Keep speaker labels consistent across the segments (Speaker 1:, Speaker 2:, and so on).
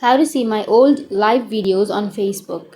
Speaker 1: how to see my old live videos on Facebook.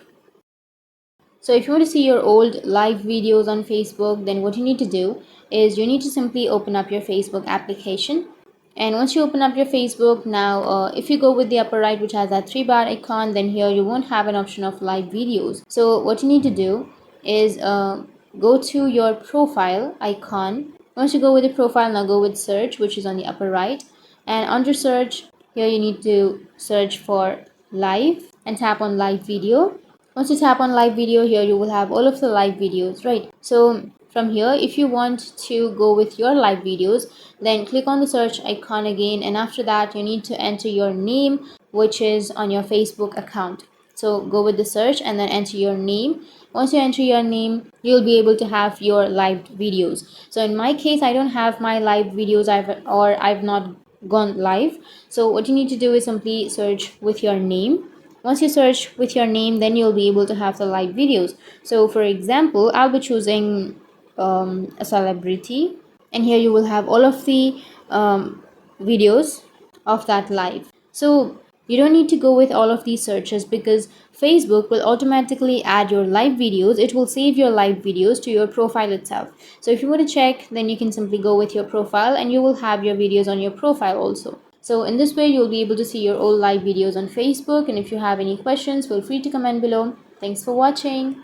Speaker 1: So if you want to see your old live videos on Facebook, then what you need to do is you need to simply open up your Facebook application. And once you open up your Facebook, now if you go with the upper right, which has that three bar icon, then here you won't have an option of live videos. So what you need to do is go to your profile icon. Once you go with the profile, now go with search, which is on the upper right. And under search, here you need to search for live and tap on live video. Once you tap on live video, here you will have all of the live videos, right? So from here, if you want to go with your live videos, then click on the search icon again, and after that you need to enter your name, which is on your Facebook account. So go with the search and then enter your name. Once you enter your name, you'll be able to have your live videos. So in my case, I don't have my live videos, I've not gone live. So what you need to do is simply search with your name. Once you search with your name, then you'll be able to have the live videos. So for example, I'll be choosing a celebrity, and here you will have all of the videos of that live. So you don't need to go with all of these searches, because Facebook will automatically add your live videos. It will save your live videos to your profile itself. So if you want to check, then you can simply go with your profile and you will have your videos on your profile also. So in this way, you'll be able to see your old live videos on Facebook. And if you have any questions, feel free to comment below. Thanks for watching.